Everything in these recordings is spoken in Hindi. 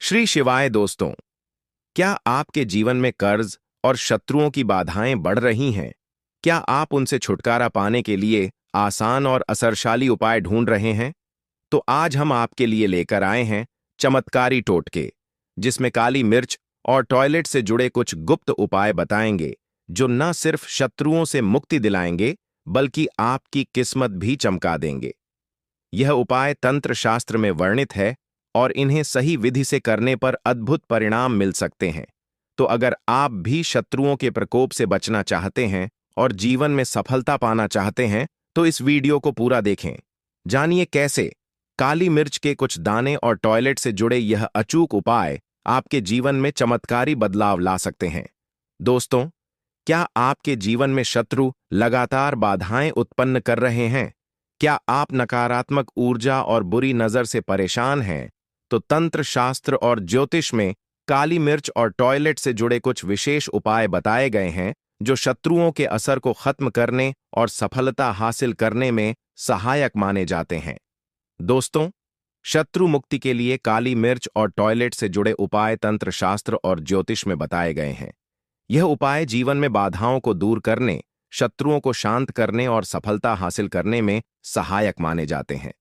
श्री शिवाय दोस्तों, क्या आपके जीवन में कर्ज और शत्रुओं की बाधाएं बढ़ रही हैं? क्या आप उनसे छुटकारा पाने के लिए आसान और असरशाली उपाय ढूंढ रहे हैं? तो आज हम आपके लिए लेकर आए हैं चमत्कारी टोटके, जिसमें काली मिर्च और टॉयलेट से जुड़े कुछ गुप्त उपाय बताएंगे, जो न सिर्फ शत्रुओं से मुक्ति दिलाएंगे, बल्कि आपकी किस्मत भी चमका देंगे। यह उपाय तंत्र शास्त्र में वर्णित है और इन्हें सही विधि से करने पर अद्भुत परिणाम मिल सकते हैं। तो अगर आप भी शत्रुओं के प्रकोप से बचना चाहते हैं और जीवन में सफलता पाना चाहते हैं, तो इस वीडियो को पूरा देखें। जानिए कैसे काली मिर्च के कुछ दाने और टॉयलेट से जुड़े यह अचूक उपाय आपके जीवन में चमत्कारी बदलाव ला सकते हैं। दोस्तों, क्या आपके जीवन में शत्रु लगातार बाधाएं उत्पन्न कर रहे हैं? क्या आप नकारात्मक ऊर्जा और बुरी नजर से परेशान हैं? तो तंत्र शास्त्र और ज्योतिष में काली मिर्च और टॉयलेट से जुड़े कुछ विशेष उपाय बताए गए हैं, जो शत्रुओं के असर को खत्म करने और सफलता हासिल करने में सहायक माने जाते हैं। दोस्तों, शत्रु मुक्ति के लिए काली मिर्च और टॉयलेट से जुड़े उपाय तंत्र शास्त्र और ज्योतिष में बताए गए हैं। यह उपाय जीवन में बाधाओं को दूर करने, शत्रुओं को शांत करने और सफलता हासिल करने में सहायक माने जाते हैं।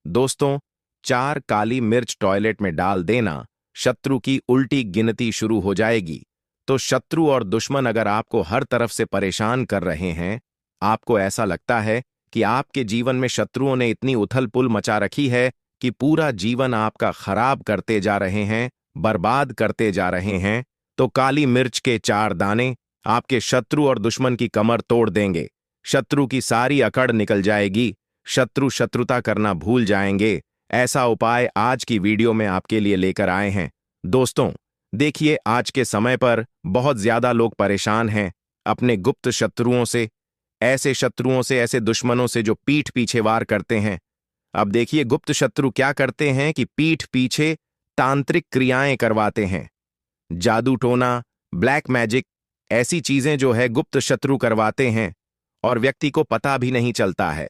दोस्तों, 4 काली मिर्च टॉयलेट में डाल देना, शत्रु की उल्टी गिनती शुरू हो जाएगी। तो शत्रु और दुश्मन अगर आपको हर तरफ से परेशान कर रहे हैं, आपको ऐसा लगता है कि आपके जीवन में शत्रुओं ने इतनी उथल पुल मचा रखी है कि पूरा जीवन आपका खराब करते जा रहे हैं, बर्बाद करते जा रहे हैं, तो काली मिर्च के 4 दाने आपके शत्रु और दुश्मन की कमर तोड़ देंगे। शत्रु की सारी अकड़ निकल जाएगी, शत्रु शत्रुता करना भूल जाएंगे। ऐसा उपाय आज की वीडियो में आपके लिए लेकर आए हैं। दोस्तों, देखिए, आज के समय पर बहुत ज्यादा लोग परेशान हैं अपने गुप्त शत्रुओं से, ऐसे दुश्मनों से जो पीठ पीछे वार करते हैं। अब देखिए, गुप्त शत्रु क्या करते हैं कि पीठ पीछे तांत्रिक क्रियाएं करवाते हैं। जादू टोना, ब्लैक मैजिक, ऐसी चीजें जो है गुप्त शत्रु करवाते हैं और व्यक्ति को पता भी नहीं चलता है।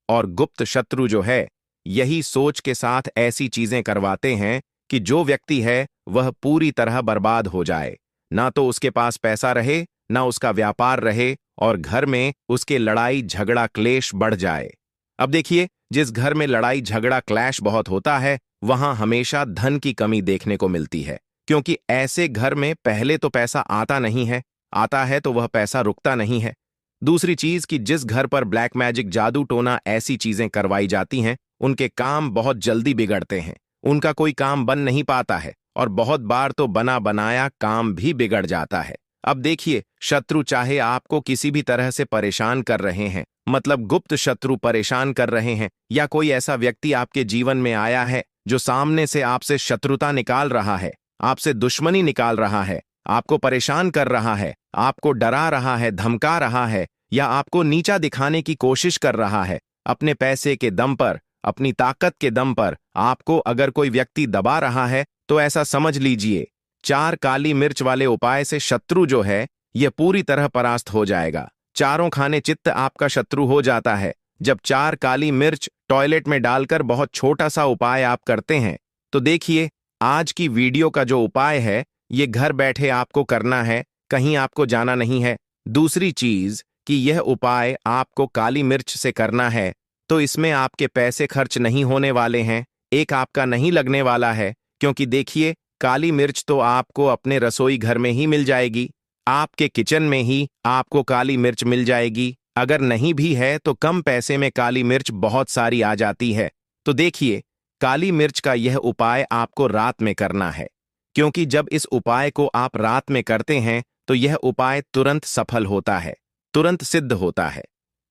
और गुप्त शत्रु जो है, यही सोच के साथ ऐसी चीजें करवाते हैं कि जो व्यक्ति है वह पूरी तरह बर्बाद हो जाए, ना तो उसके पास पैसा रहे, ना उसका व्यापार रहे, और घर में उसके लड़ाई झगड़ा क्लेश बढ़ जाए। अब देखिए, जिस घर में लड़ाई झगड़ा क्लैश बहुत होता है, वहां हमेशा धन की कमी देखने को मिलती है, क्योंकि ऐसे घर में पहले तो पैसा आता नहीं है, आता है तो वह पैसा रुकता नहीं है। दूसरी चीज कि जिस घर पर ब्लैक मैजिक, जादू टोना, ऐसी चीजें करवाई जाती हैं, उनके काम बहुत जल्दी बिगड़ते हैं, उनका कोई काम बन नहीं पाता है, और बहुत बार तो बना बनाया काम भी बिगड़ जाता है। अब देखिए, शत्रु चाहे आपको किसी भी तरह से परेशान कर रहे हैं, मतलब गुप्त शत्रु परेशान कर रहे हैं, या कोई ऐसा व्यक्ति आपके जीवन में आया है जो सामने से आपसे शत्रुता निकाल रहा है, आपसे दुश्मनी निकाल रहा है, आपको परेशान कर रहा है, आपको डरा रहा है, धमका रहा है, या आपको नीचा दिखाने की कोशिश कर रहा है। अपने पैसे के दम पर, अपनी ताकत के दम पर आपको अगर कोई व्यक्ति दबा रहा है, तो ऐसा समझ लीजिए, 4 काली मिर्च वाले उपाय से शत्रु जो है यह पूरी तरह परास्त हो जाएगा। चारों खाने चित्त आपका शत्रु हो जाता है। जब 4 काली मिर्च टॉयलेट में डालकर बहुत छोटा सा उपाय आप करते हैं, तो देखिए, आज की वीडियो का जो उपाय है, ये घर बैठे आपको करना है, कहीं आपको जाना नहीं है। दूसरी चीज कि यह उपाय आपको काली मिर्च से करना है, तो इसमें आपके पैसे खर्च नहीं होने वाले हैं, एक आपका नहीं लगने वाला है, क्योंकि देखिए, काली मिर्च तो आपको अपने रसोई घर में ही मिल जाएगी, आपके किचन में ही आपको काली मिर्च मिल जाएगी। अगर नहीं भी है तो कम पैसे में काली मिर्च बहुत सारी आ जाती है। तो देखिए, काली मिर्च का यह उपाय आपको रात में करना है, क्योंकि जब इस उपाय को आप रात में करते हैं तो यह उपाय तुरंत सफल होता है, तुरंत सिद्ध होता है।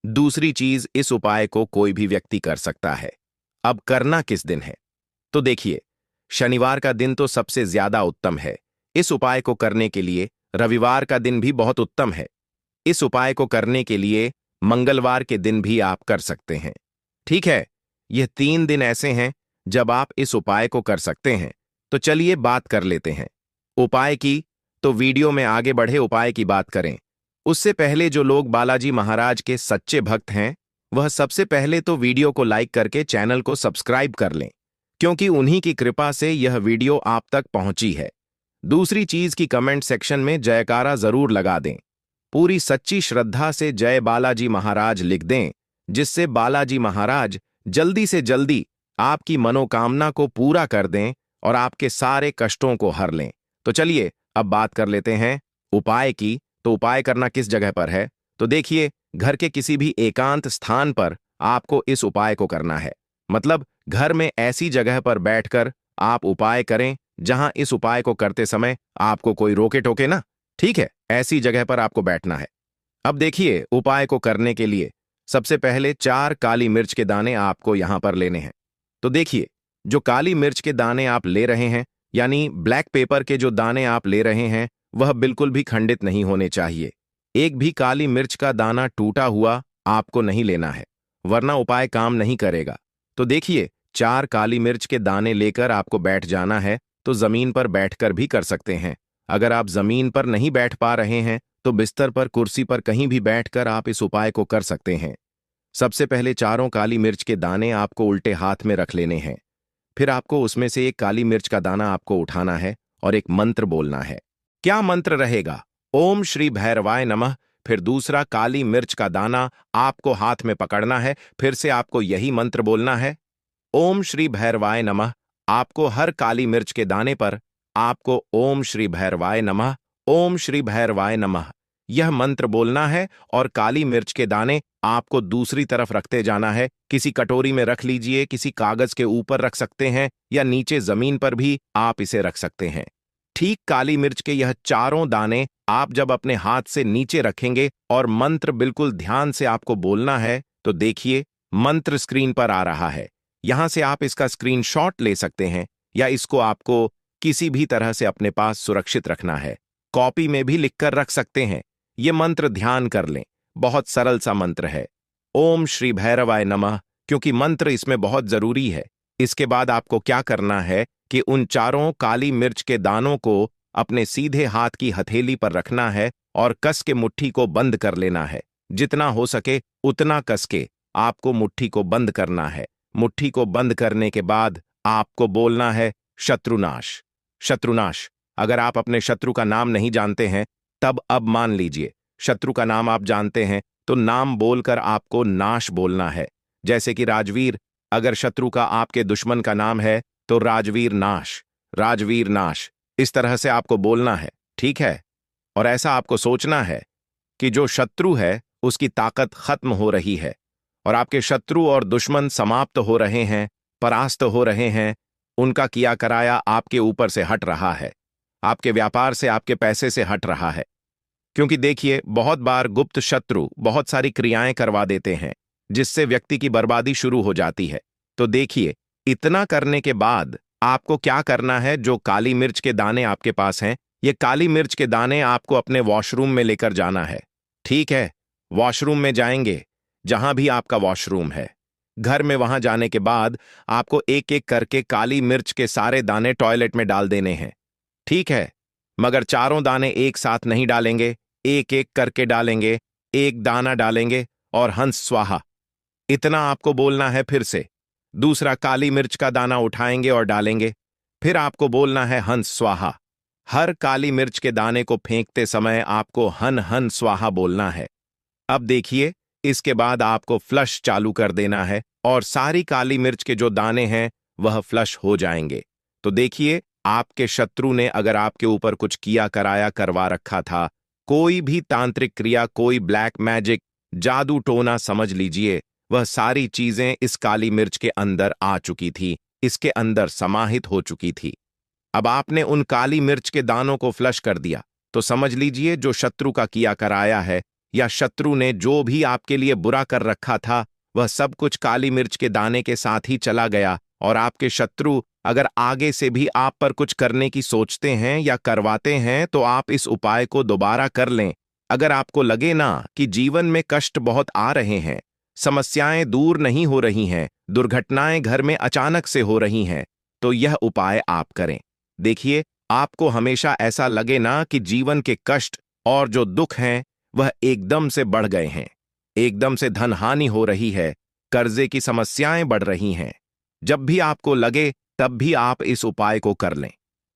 दूसरी चीज, इस उपाय को कोई भी व्यक्ति कर सकता है। अब करना किस दिन है? तो देखिए, शनिवार का दिन तो सबसे ज्यादा उत्तम है। इस उपाय को करने के लिए रविवार का दिन भी बहुत उत्तम है। इस उपाय को करने के लिए मंगलवार के दिन भी आप कर सकते हैं। ठीक है, यह 3 दिन ऐसे हैं जब आप इस उपाय को कर सकते हैं। तो चलिए बात कर लेते हैं उपाय की। तो वीडियो में आगे बढ़े उपाय की बात करें, उससे पहले जो लोग बालाजी महाराज के सच्चे भक्त हैं, वह सबसे पहले तो वीडियो को लाइक करके चैनल को सब्सक्राइब कर लें, क्योंकि उन्हीं की कृपा से यह वीडियो आप तक पहुंची है। दूसरी चीज की कमेंट सेक्शन में जयकारा जरूर लगा दें। पूरी सच्ची श्रद्धा से जय बालाजी महाराज लिख दें, जिससे बालाजी महाराज जल्दी से जल्दी आपकी मनोकामना को पूरा कर दें और आपके सारे कष्टों को हर लें। तो चलिए अब बात कर लेते हैं उपाय की। तो उपाय करना किस जगह पर है? तो देखिए, घर के किसी भी एकांत स्थान पर आपको इस उपाय को करना है। मतलब घर में ऐसी जगह पर बैठकर आप उपाय करें जहां इस उपाय को करते समय आपको कोई रोके टोके ना। ठीक है, ऐसी जगह पर आपको बैठना है। अब देखिए, उपाय को करने के लिए सबसे पहले 4 काली मिर्च के दाने आपको यहां पर लेने हैं। तो देखिए, जो काली मिर्च के दाने आप ले रहे हैं, यानी ब्लैक पेपर के जो दाने आप ले रहे हैं, वह बिल्कुल भी खंडित नहीं होने चाहिए। एक भी काली मिर्च का दाना टूटा हुआ आपको नहीं लेना है, वरना उपाय काम नहीं करेगा। तो देखिए, 4 काली मिर्च के दाने लेकर आपको बैठ जाना है। तो जमीन पर बैठकर भी कर सकते हैं। अगर आप जमीन पर नहीं बैठ पा रहे हैं तो बिस्तर पर, कुर्सी पर कहीं भी बैठकर आप इस उपाय को कर सकते हैं। सबसे पहले चारों काली मिर्च के दाने आपको उल्टे हाथ में रख लेने हैं। फिर आपको उसमें से एक काली मिर्च का दाना आपको उठाना है और एक मंत्र बोलना है। क्या मंत्र रहेगा? ओम श्री भैरवाय नमः। फिर दूसरा काली मिर्च का दाना आपको हाथ में पकड़ना है। फिर से आपको यही मंत्र बोलना है, ओम श्री भैरवाय नमः। आपको हर काली मिर्च के दाने पर आपको ओम श्री भैरवाय नमः, ओम श्री भैरवाय नमः यह मंत्र बोलना है और काली मिर्च के दाने आपको दूसरी तरफ रखते जाना है। किसी कटोरी में रख लीजिए, किसी कागज के ऊपर रख सकते हैं या नीचे जमीन पर भी आप इसे रख सकते हैं। ठीक काली मिर्च के यह चारों दाने आप जब अपने हाथ से नीचे रखेंगे और मंत्र बिल्कुल ध्यान से आपको बोलना है, तो देखिए मंत्र स्क्रीन पर आ रहा है। यहां से आप इसका स्क्रीनशॉट ले सकते हैं या इसको आपको किसी भी तरह से अपने पास सुरक्षित रखना है। कॉपी में भी लिखकर रख सकते हैं। ये मंत्र ध्यान कर लें, बहुत सरल सा मंत्र है, ओम श्री भैरवाय नमः, क्योंकि मंत्र इसमें बहुत जरूरी है। इसके बाद आपको क्या करना है कि उन चारों काली मिर्च के दानों को अपने सीधे हाथ की हथेली पर रखना है और कस के मुट्ठी को बंद कर लेना है। जितना हो सके उतना कस के आपको मुट्ठी को बंद करना है। मुट्ठी को बंद करने के बाद आपको बोलना है शत्रुनाश। शत्रुनाश। अगर आप अपने शत्रु का नाम नहीं जानते हैं, तब अब मान लीजिए शत्रु का नाम आप जानते हैं, तो नाम बोलकर आपको नाश बोलना है। जैसे कि राजवीर, अगर शत्रु का आपके दुश्मन का नाम है तो राजवीर नाश, राजवीर नाश, इस तरह से आपको बोलना है। ठीक है? और ऐसा आपको सोचना है कि जो शत्रु है उसकी ताकत खत्म हो रही है और आपके शत्रु और दुश्मन समाप्त हो रहे हैं, परास्त हो रहे हैं। उनका किया कराया आपके ऊपर से हट रहा है, आपके व्यापार से, आपके पैसे से हट रहा है। क्योंकि देखिए, बहुत बार गुप्त शत्रु बहुत सारी क्रियाएं करवा देते हैं जिससे व्यक्ति की बर्बादी शुरू हो जाती है। तो देखिए, इतना करने के बाद आपको क्या करना है? जो काली मिर्च के दाने आपके पास हैं, ये काली मिर्च के दाने आपको अपने वॉशरूम में लेकर जाना है। ठीक है? वॉशरूम में जाएंगे, जहां भी आपका वॉशरूम है घर में, वहां जाने के बाद आपको एक एक करके काली मिर्च के सारे दाने टॉयलेट में डाल देने हैं। ठीक है? मगर चारों दाने एक साथ नहीं डालेंगे, एक एक करके डालेंगे। एक दाना डालेंगे और हंस स्वाहा, इतना आपको बोलना है। फिर से दूसरा काली मिर्च का दाना उठाएंगे और डालेंगे। फिर आपको बोलना है हंस स्वाहा। हर काली मिर्च के दाने को फेंकते समय आपको हन हन स्वाहा बोलना है। अब देखिए, इसके बाद आपको फ्लश चालू कर देना है और सारी काली मिर्च के जो दाने हैं वह फ्लश हो जाएंगे। तो देखिए, आपके शत्रु ने अगर आपके ऊपर कुछ किया कराया करवा रखा था, कोई भी तांत्रिक क्रिया, कोई ब्लैक मैजिक, जादू टोना समझ लीजिए, वह सारी चीजें इस काली मिर्च के अंदर आ चुकी थी, इसके अंदर समाहित हो चुकी थी। अब आपने उन काली मिर्च के दानों को फ्लश कर दिया, तो समझ लीजिए जो शत्रु का किया कराया है या शत्रु ने जो भी आपके लिए बुरा कर रखा था, वह सब कुछ काली मिर्च के दाने के साथ ही चला गया। और आपके शत्रु अगर आगे से भी आप पर कुछ करने की सोचते हैं या करवाते हैं, तो आप इस उपाय को दोबारा कर लें। अगर आपको लगे ना कि जीवन में कष्ट बहुत आ रहे हैं, समस्याएं दूर नहीं हो रही हैं, दुर्घटनाएं घर में अचानक से हो रही हैं, तो यह उपाय आप करें। देखिए, आपको हमेशा ऐसा लगे ना कि जीवन के कष्ट और जो दुख हैं वह एकदम से बढ़ गए हैं, एकदम से धन हानि हो रही है, कर्जे की समस्याएं बढ़ रही हैं। जब भी आपको लगे तब भी आप इस उपाय को कर लें।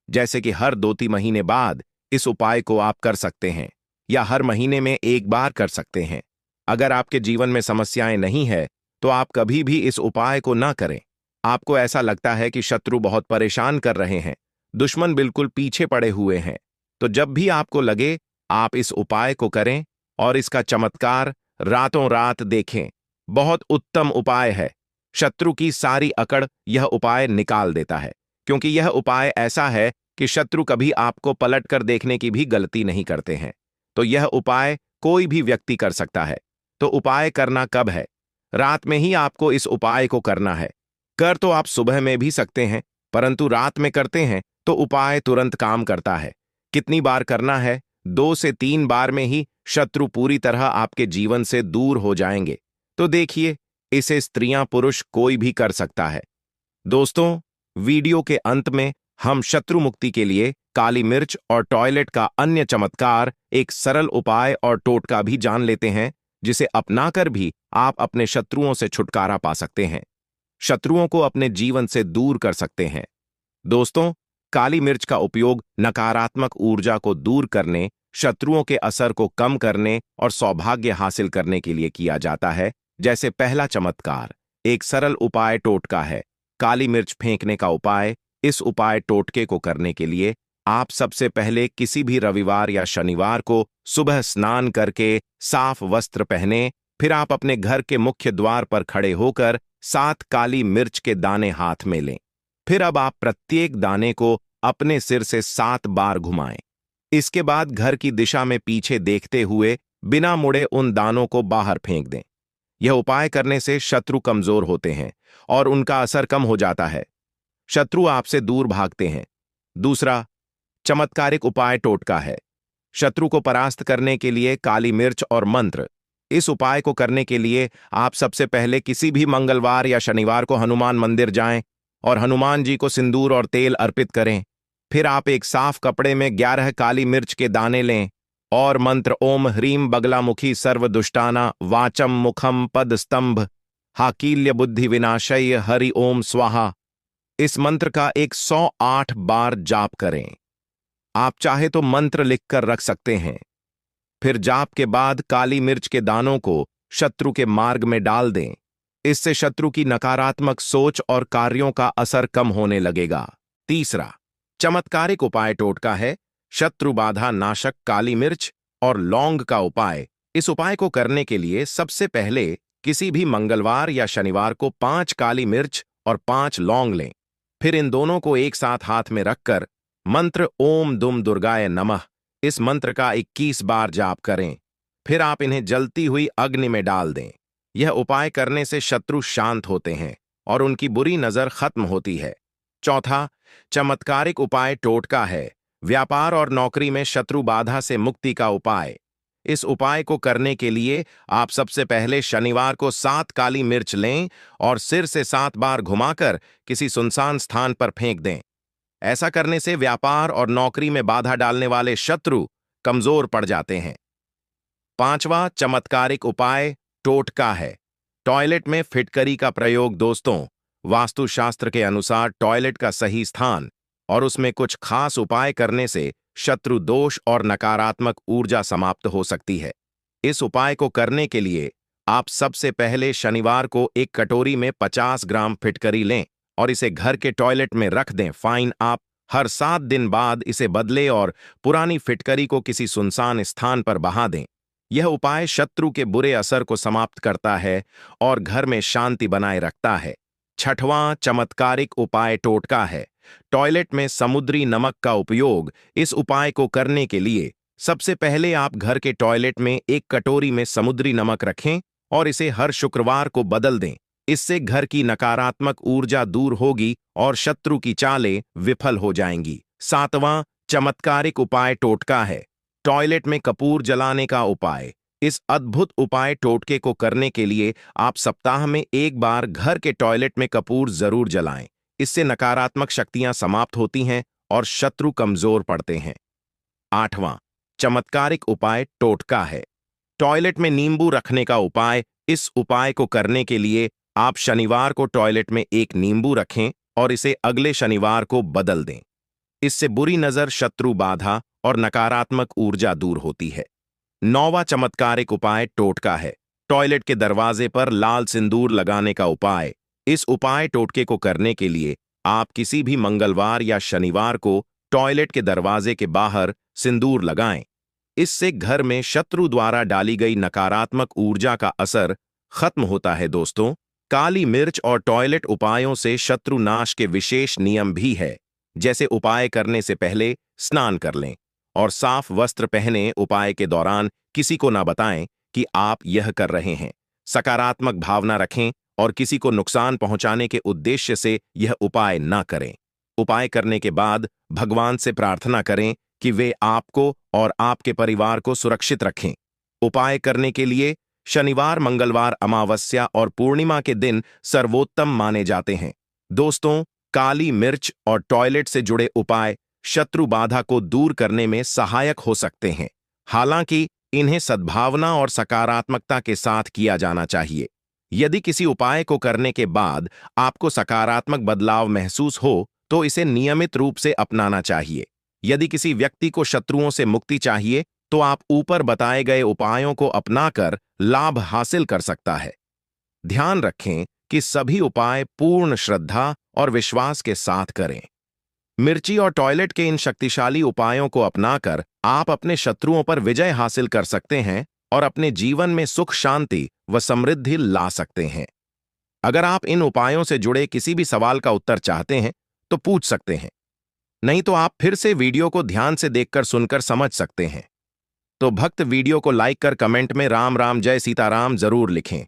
जैसे कि हर 2-3 महीने बाद इस उपाय को आप कर सकते हैं, या हर महीने में एक बार कर सकते हैं। अगर आपके जीवन में समस्याएं नहीं है, तो आप कभी भी इस उपाय को ना करें। आपको ऐसा लगता है कि शत्रु बहुत परेशान कर रहे हैं, दुश्मन बिल्कुल पीछे पड़े हुए हैं, तो जब भी आपको लगे, आप इस उपाय को करें और इसका चमत्कार रातों रात देखें। बहुत उत्तम उपाय है। शत्रु की सारी अकड़ यह उपाय निकाल देता है, क्योंकि यह उपाय ऐसा है कि शत्रु कभी आपको पलट कर देखने की भी गलती नहीं करते हैं। तो यह उपाय कोई भी व्यक्ति कर सकता है। तो उपाय करना कब है? रात में ही आपको इस उपाय को करना है। कर तो आप सुबह में भी सकते हैं, परंतु रात में करते हैं तो उपाय तुरंत काम करता है। कितनी बार करना है? 2 से 3 बार में ही शत्रु पूरी तरह आपके जीवन से दूर हो जाएंगे। तो देखिए, इसे स्त्रियां पुरुष कोई भी कर सकता है। दोस्तों, वीडियो के अंत में हम शत्रु मुक्ति के लिए काली मिर्च और टॉयलेट का अन्य चमत्कार, एक सरल उपाय और टोटका भी जान लेते हैं, जिसे अपनाकर भी आप अपने शत्रुओं से छुटकारा पा सकते हैं, शत्रुओं को अपने जीवन से दूर कर सकते हैं। दोस्तों, काली मिर्च का उपयोग नकारात्मक ऊर्जा को दूर करने, शत्रुओं के असर को कम करने और सौभाग्य हासिल करने के लिए किया जाता है। जैसे पहला चमत्कार एक सरल उपाय टोटका है, काली मिर्च फेंकने का उपाय। इस उपाय टोटके को करने के लिए आप सबसे पहले किसी भी रविवार या शनिवार को सुबह स्नान करके साफ वस्त्र पहने, फिर आप अपने घर के मुख्य द्वार पर खड़े होकर 7 काली मिर्च के दाने हाथ में लें। फिर अब आप प्रत्येक दाने को अपने सिर से 7 बार घुमाएं। इसके बाद घर की दिशा में पीछे देखते हुए बिना मुड़े उन दानों को बाहर फेंक दें। यह उपाय करने से शत्रु कमजोर होते हैं और उनका असर कम हो जाता है। शत्रु आपसे दूर भागते हैं। दूसरा चमत्कारिक उपाय टोटका है। शत्रु को परास्त करने के लिए काली मिर्च और मंत्र। इस उपाय को करने के लिए आप सबसे पहले किसी भी मंगलवार या शनिवार को हनुमान मंदिर जाएं और हनुमान जी को सिंदूर और तेल अर्पित करें। फिर आप एक साफ कपड़े में 11 काली मिर्च के दाने लें और मंत्र ओम ह्रीम बगलामुखी सर्व दुष्टाना वाचम मुखम पद स्तंभ हाकील्य बुद्धि विनाशय हरि ओम स्वाहा, इस मंत्र का 108 बार जाप करें। आप चाहे तो मंत्र लिखकर रख सकते हैं। फिर जाप के बाद काली मिर्च के दानों को शत्रु के मार्ग में डाल दें। इससे शत्रु की नकारात्मक सोच और कार्यों का असर कम होने लगेगा। तीसरा चमत्कारिक उपाय टोटका है शत्रु बाधा नाशक काली मिर्च और लौंग का उपाय। इस उपाय को करने के लिए सबसे पहले किसी भी मंगलवार या शनिवार को 5 काली मिर्च और 5 लौंग लें। फिर इन दोनों को एक साथ हाथ में रखकर मंत्र ओम दुम दुर्गाय नमः, इस मंत्र का 21 बार जाप करें। फिर आप इन्हें जलती हुई अग्नि में डाल दें। यह उपाय करने से शत्रु शांत होते हैं और उनकी बुरी नजर खत्म होती है। चौथा चमत्कारिक उपाय टोटका है व्यापार और नौकरी में शत्रु बाधा से मुक्ति का उपाय। इस उपाय को करने के लिए आप सबसे पहले शनिवार को 7 काली मिर्च लें और सिर से 7 बार घुमाकर किसी सुनसान स्थान पर फेंक दें। ऐसा करने से व्यापार और नौकरी में बाधा डालने वाले शत्रु कमजोर पड़ जाते हैं। पांचवा चमत्कारिक उपाय टोटका है टॉयलेट में फिटकरी का प्रयोग। दोस्तों, वास्तुशास्त्र के अनुसार टॉयलेट का सही स्थान और उसमें कुछ खास उपाय करने से शत्रु दोष और नकारात्मक ऊर्जा समाप्त हो सकती है। इस उपाय को करने के लिए आप सबसे पहले शनिवार को एक कटोरी में 50 ग्राम फिटकरी लें और इसे घर के टॉयलेट में रख दें। फाइन, आप हर 7 दिन बाद इसे बदलें और पुरानी फिटकरी को किसी सुनसान स्थान पर बहा दें। यह उपाय शत्रु के बुरे असर को समाप्त करता है और घर में शांति बनाए रखता है। छठवां चमत्कारिक उपाय टोटका है टॉयलेट में समुद्री नमक का उपयोग। इस उपाय को करने के लिए सबसे पहले आप घर के टॉयलेट में एक कटोरी में समुद्री नमक रखें और इसे हर शुक्रवार को बदल दें। इससे घर की नकारात्मक ऊर्जा दूर होगी और शत्रु की चालें विफल हो जाएंगी। सातवां चमत्कारिक उपाय टोटका है टॉयलेट में कपूर जलाने का उपाय। इस अद्भुत उपाय टोटके को करने के लिए आप सप्ताह में एक बार घर के टॉयलेट में कपूर जरूर जलाएं। इससे नकारात्मक शक्तियां समाप्त होती हैं और शत्रु कमजोर पड़ते हैं। आठवां चमत्कारिक उपाय टोटका है टॉयलेट में नींबू रखने का उपाय। इस उपाय को करने के लिए आप शनिवार को टॉयलेट में एक नींबू रखें और इसे अगले शनिवार को बदल दें। इससे बुरी नजर, शत्रु बाधा और नकारात्मक ऊर्जा दूर होती है। 9वां चमत्कारिक उपाय टोटका है। टॉयलेट के दरवाजे पर लाल सिंदूर लगाने का उपाय। इस उपाय टोटके को करने के लिए आप किसी भी मंगलवार या शनिवार को टॉयलेट के दरवाजे के बाहर सिंदूर लगाएं। इससे घर में शत्रु द्वारा डाली गई नकारात्मक ऊर्जा का असर खत्म होता है। दोस्तों, काली मिर्च और टॉयलेट उपायों से शत्रु नाश के विशेष नियम भी है। जैसे उपाय करने से पहले स्नान कर लें और साफ वस्त्र पहने। उपाय के दौरान किसी को ना बताएं कि आप यह कर रहे हैं। सकारात्मक भावना रखें और किसी को नुकसान पहुंचाने के उद्देश्य से यह उपाय ना करें। उपाय करने के बाद भगवान से प्रार्थना करें कि वे आपको और आपके परिवार को सुरक्षित रखें। उपाय करने के लिए शनिवार, मंगलवार, अमावस्या और पूर्णिमा के दिन सर्वोत्तम माने जाते हैं। दोस्तों, काली मिर्च और टॉयलेट से जुड़े उपाय शत्रु बाधा को दूर करने में सहायक हो सकते हैं। हालांकि इन्हें सद्भावना और सकारात्मकता के साथ किया जाना चाहिए। यदि किसी उपाय को करने के बाद आपको सकारात्मक बदलाव महसूस हो तो इसे नियमित रूप से अपनाना चाहिए। यदि किसी व्यक्ति को शत्रुओं से मुक्ति चाहिए तो आप ऊपर बताए गए उपायों को अपनाकर लाभ हासिल कर सकता है। ध्यान रखें कि सभी उपाय पूर्ण श्रद्धा और विश्वास के साथ करें। मिर्ची और टॉयलेट के इन शक्तिशाली उपायों को अपनाकर आप अपने शत्रुओं पर विजय हासिल कर सकते हैं और अपने जीवन में सुख, शांति व समृद्धि ला सकते हैं। अगर आप इन उपायों से जुड़े किसी भी सवाल का उत्तर चाहते हैं तो पूछ सकते हैं, नहीं तो आप फिर से वीडियो को ध्यान से देखकर सुनकर समझ सकते हैं। तो भक्त वीडियो को लाइक कर कमेंट में राम राम जय सीताराम जरूर लिखें।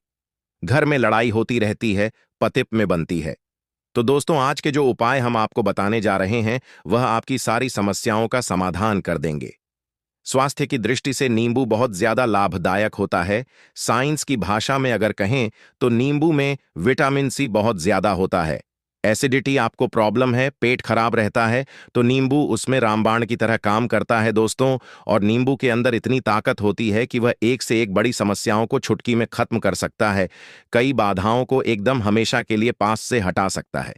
घर में लड़ाई होती रहती है, पतित में बनती है। तो दोस्तों, आज के जो उपाय हम आपको बताने जा रहे हैं वह आपकी सारी समस्याओं का समाधान कर देंगे। स्वास्थ्य की दृष्टि से नींबू बहुत ज्यादा लाभदायक होता है। साइंस की भाषा में अगर कहें तो नींबू में विटामिन सी बहुत ज्यादा होता है। एसिडिटी आपको प्रॉब्लम है, पेट खराब रहता है, तो नींबू उसमें रामबाण की तरह काम करता है दोस्तों। और नींबू के अंदर इतनी ताकत होती है कि वह एक से एक बड़ी समस्याओं को चुटकी में खत्म कर सकता है। कई बाधाओं को एकदम हमेशा के लिए पास से हटा सकता है।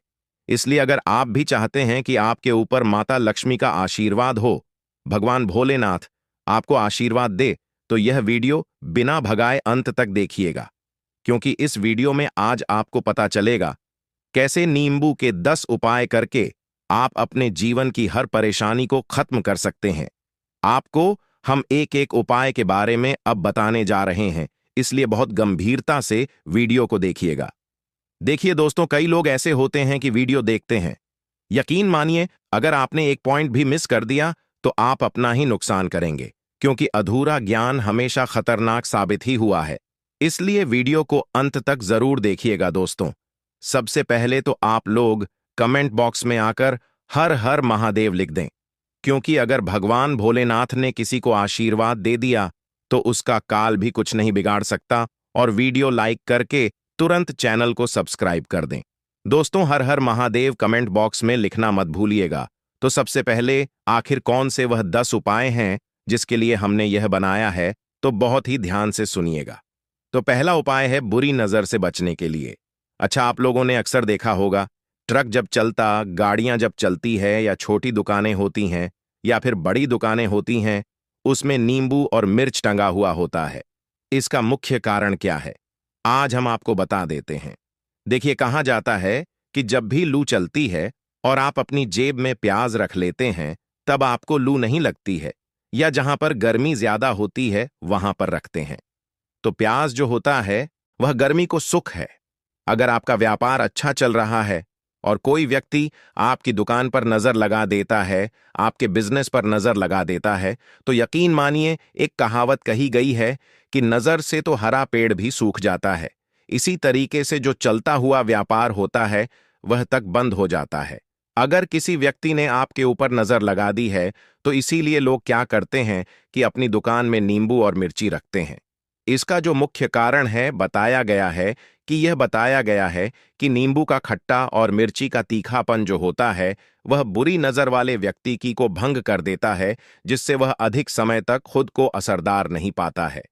इसलिए अगर आप भी चाहते हैं कि आपके ऊपर माता लक्ष्मी का आशीर्वाद हो, भगवान भोलेनाथ आपको आशीर्वाद दे, तो यह वीडियो बिना भगाए अंत तक देखिएगा, क्योंकि इस वीडियो में आज आपको पता चलेगा कैसे नींबू के 10 उपाय करके आप अपने जीवन की हर परेशानी को खत्म कर सकते हैं। आपको हम एक एक उपाय के बारे में अब बताने जा रहे हैं, इसलिए बहुत गंभीरता से वीडियो को देखिएगा। देखिए दोस्तों, कई लोग ऐसे होते हैं कि वीडियो देखते हैं, यकीन मानिए अगर आपने एक पॉइंट भी मिस कर दिया तो आप अपना ही नुकसान करेंगे, क्योंकि अधूरा ज्ञान हमेशा खतरनाक साबित ही हुआ है। इसलिए वीडियो को अंत तक जरूर देखिएगा दोस्तों। सबसे पहले तो आप लोग कमेंट बॉक्स में आकर हर हर महादेव लिख दें, क्योंकि अगर भगवान भोलेनाथ ने किसी को आशीर्वाद दे दिया तो उसका काल भी कुछ नहीं बिगाड़ सकता। और वीडियो लाइक करके तुरंत चैनल को सब्सक्राइब कर दें। दोस्तों, हर हर महादेव कमेंट बॉक्स में लिखना मत भूलिएगा। तो सबसे पहले आखिर कौन से वह 10 उपाय हैं जिसके लिए हमने यह बनाया है, तो बहुत ही ध्यान से सुनिएगा। तो पहला उपाय है बुरी नजर से बचने के लिए। अच्छा, आप लोगों ने अक्सर देखा होगा, ट्रक जब चलता, गाड़ियां जब चलती है, या छोटी दुकानें होती हैं या फिर बड़ी दुकानें होती हैं, उसमें नींबू और मिर्च टंगा हुआ होता है। इसका मुख्य कारण क्या है, आज हम आपको बता देते हैं। देखिए, कहा जाता है कि जब भी लू चलती है और आप अपनी जेब में प्याज रख लेते हैं, तब आपको लू नहीं लगती है, या जहां पर गर्मी ज्यादा होती है वहां पर रखते हैं। तो प्याज जो होता है वह गर्मी को सुख है। अगर आपका व्यापार अच्छा चल रहा है और कोई व्यक्ति आपकी दुकान पर नजर लगा देता है, आपके बिजनेस पर नजर लगा देता है, तो यकीन मानिए एक कहावत कही गई है कि नजर से तो हरा पेड़ भी सूख जाता है। इसी तरीके से जो चलता हुआ व्यापार होता है वह तक बंद हो जाता है। अगर किसी व्यक्ति ने आपके ऊपर नजर लगा दी है तो इसीलिए लोग क्या करते हैं कि अपनी दुकान में नींबू और मिर्ची रखते हैं। इसका जो मुख्य कारण है, बताया गया है कि नींबू का खट्टा और मिर्ची का तीखापन जो होता है वह बुरी नजर वाले व्यक्ति की को भंग कर देता है, जिससे वह अधिक समय तक खुद को असरदार नहीं पाता है।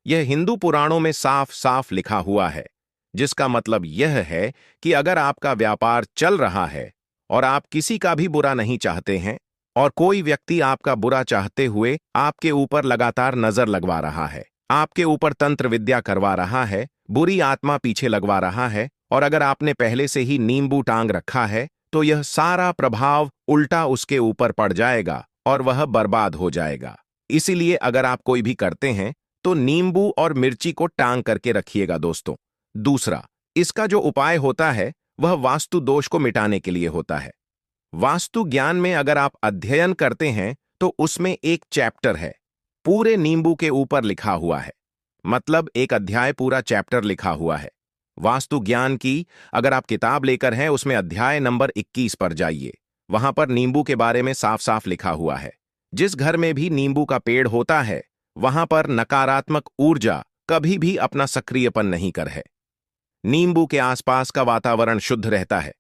यह हिंदू पुराणों में साफ साफ लिखा हुआ है, जिसका मतलब यह है कि अगर आपका व्यापार चल रहा है और आप किसी का भी बुरा नहीं चाहते हैं, और कोई व्यक्ति आपका बुरा चाहते हुए आपके ऊपर लगातार नजर लगवा रहा है, आपके ऊपर तंत्र विद्या करवा रहा है, बुरी आत्मा पीछे लगवा रहा है, और अगर आपने पहले से ही नींबू टांग रखा है तो यह सारा प्रभाव उल्टा उसके ऊपर पड़ जाएगा और वह बर्बाद हो जाएगा। इसीलिए अगर आप कोई भी करते हैं तो नींबू और मिर्ची को टांग करके रखिएगा दोस्तों। दूसरा, इसका जो उपाय होता है वह वास्तु दोष को मिटाने के लिए होता है। वास्तु ज्ञान में अगर आप अध्ययन करते हैं तो उसमें एक चैप्टर है, पूरे नींबू के ऊपर लिखा हुआ है, मतलब एक अध्याय पूरा चैप्टर लिखा हुआ है वास्तु ज्ञान की। अगर आप किताब लेकर हैं उसमें अध्याय नंबर 21 पर जाइए, वहां पर नींबू के बारे में साफ साफ लिखा हुआ है। जिस घर में भी नींबू का पेड़ होता है वहां पर नकारात्मक ऊर्जा कभी भी अपना सक्रियपन नहीं कर है। नींबू के आसपास का वातावरण शुद्ध रहता है।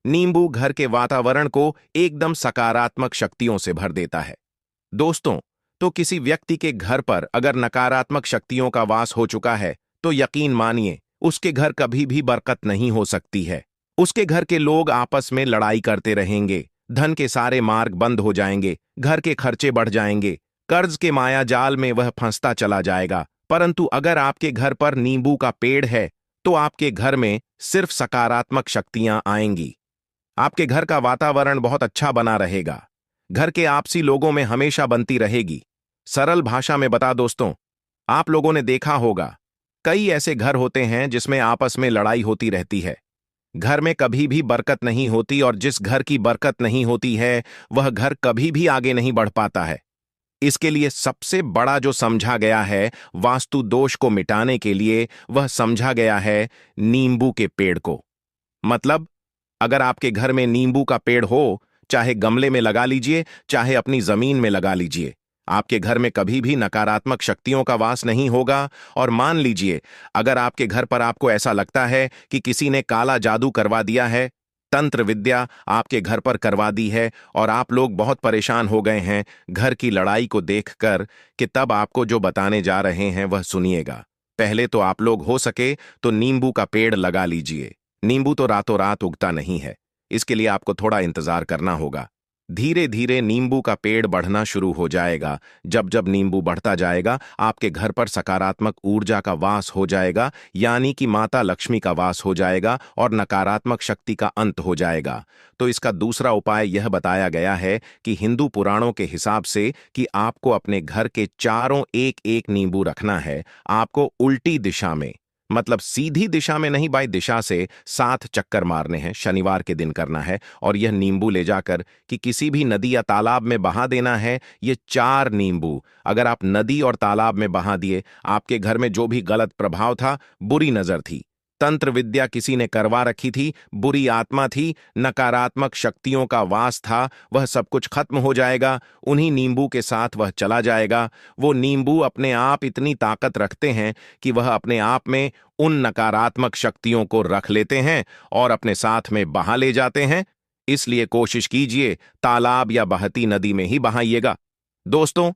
नींबू घर के वातावरण को एकदम सकारात्मक शक्तियों से भर देता है। दोस्तों, तो किसी व्यक्ति के घर पर अगर नकारात्मक शक्तियों का वास हो चुका है तो यकीन मानिए उसके घर कभी भी बरकत नहीं हो सकती है। उसके घर के लोग आपस में लड़ाई करते रहेंगे, धन के सारे मार्ग बंद हो जाएंगे, घर के खर्चे बढ़ जाएंगे, कर्ज के माया जाल में वह फंसता चला जाएगा। परंतु अगर आपके घर पर नींबू का पेड़ है तो आपके घर में सिर्फ सकारात्मक शक्तियां आएंगी। आपके घर का वातावरण बहुत अच्छा बना रहेगा। घर के आपसी लोगों में हमेशा बनती रहेगी। सरल भाषा में बता दोस्तों, आप लोगों ने देखा होगा कई ऐसे घर होते हैं जिसमें आपस में लड़ाई होती रहती है। घर में कभी भी बरकत नहीं होती, और जिस घर की बरकत नहीं होती है वह घर कभी भी आगे नहीं बढ़ पाता है। इसके लिए सबसे बड़ा जो समझा गया है वास्तु दोष को मिटाने के लिए, वह समझा गया है नींबू के पेड़ को। मतलब अगर आपके घर में नींबू का पेड़ हो, चाहे गमले में लगा लीजिए चाहे अपनी जमीन में लगा लीजिए, आपके घर में कभी भी नकारात्मक शक्तियों का वास नहीं होगा। और मान लीजिए अगर आपके घर पर आपको ऐसा लगता है कि किसी ने काला जादू करवा दिया है, तंत्र विद्या आपके घर पर करवा दी है, और आप लोग बहुत परेशान हो गए हैं घर की लड़ाई को देखकर, कि तब आपको जो बताने जा रहे हैं वह सुनिएगा। पहले तो आप लोग हो सके तो नींबू का पेड़ लगा लीजिए। नींबू तो रातों रात उगता नहीं है, इसके लिए आपको थोड़ा इंतजार करना होगा। धीरे धीरे नींबू का पेड़ बढ़ना शुरू हो जाएगा। जब जब नींबू बढ़ता जाएगा आपके घर पर सकारात्मक ऊर्जा का वास हो जाएगा, यानी कि माता लक्ष्मी का वास हो जाएगा और नकारात्मक शक्ति का अंत हो जाएगा। तो इसका दूसरा उपाय यह बताया गया है कि हिंदू पुराणों के हिसाब से कि आपको अपने घर के चारों एक एक नींबू रखना है। आपको उल्टी दिशा में, मतलब सीधी दिशा में नहीं, बाई दिशा से 7 चक्कर मारने हैं। शनिवार के दिन करना है, और यह नींबू ले जाकर कि किसी भी नदी या तालाब में बहा देना है। ये 4 नींबू अगर आप नदी और तालाब में बहा दिए, आपके घर में जो भी गलत प्रभाव था, बुरी नजर थी, तंत्र विद्या किसी ने करवा रखी थी, बुरी आत्मा थी, नकारात्मक शक्तियों का वास था, वह सब कुछ खत्म हो जाएगा। उन्हीं नींबू के साथ वह चला जाएगा। वो नींबू अपने आप इतनी ताकत रखते हैं कि वह अपने आप में उन नकारात्मक शक्तियों को रख लेते हैं और अपने साथ में बहा ले जाते हैं। इसलिए कोशिश कीजिए तालाब या बहती नदी में ही बहाइएगा। दोस्तों,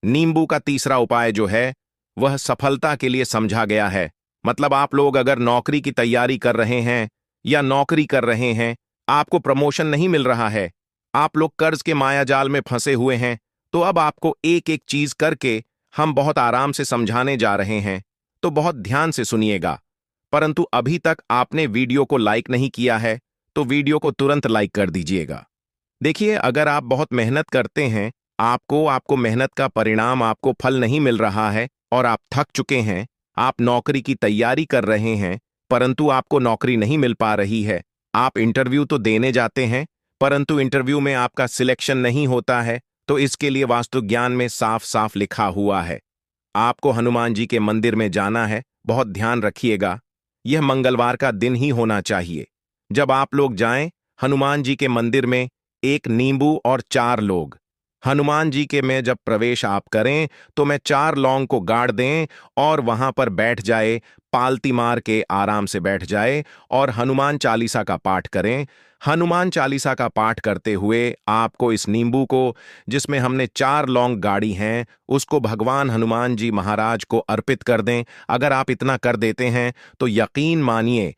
नींबू का तीसरा उपाय जो है वह सफलता के लिए समझा गया है। मतलब आप लोग अगर नौकरी की तैयारी कर रहे हैं या नौकरी कर रहे हैं, आपको प्रमोशन नहीं मिल रहा है, आप लोग कर्ज के मायाजाल में फंसे हुए हैं, तो अब आपको एक एक चीज करके हम बहुत आराम से समझाने जा रहे हैं, तो बहुत ध्यान से सुनिएगा। परंतु अभी तक आपने वीडियो को लाइक नहीं किया है तो वीडियो को तुरंत लाइक कर दीजिएगा। देखिए, अगर आप बहुत मेहनत करते हैं, आपको मेहनत का परिणाम, आपको फल नहीं मिल रहा है और आप थक चुके हैं, आप नौकरी की तैयारी कर रहे हैं परंतु आपको नौकरी नहीं मिल पा रही है, आप इंटरव्यू तो देने जाते हैं परंतु इंटरव्यू में आपका सिलेक्शन नहीं होता है, तो इसके लिए वास्तु ज्ञान में साफ साफ लिखा हुआ है आपको हनुमान जी के मंदिर में जाना है। बहुत ध्यान रखिएगा, यह मंगलवार का दिन ही होना चाहिए। जब आप लोग जाएं हनुमान जी के मंदिर में, एक नींबू और 4 लोग, हनुमान जी के में जब प्रवेश आप करें तो मैं 4 लौंग को गाड़ दें और वहां पर बैठ जाए, पालती मार के आराम से बैठ जाए और हनुमान चालीसा का पाठ करें। हनुमान चालीसा का पाठ करते हुए आपको इस नींबू को, जिसमें हमने 4 लौंग गाड़ी हैं, उसको भगवान हनुमान जी महाराज को अर्पित कर दें। अगर आप इतना कर देते हैं तो यकीन मानिए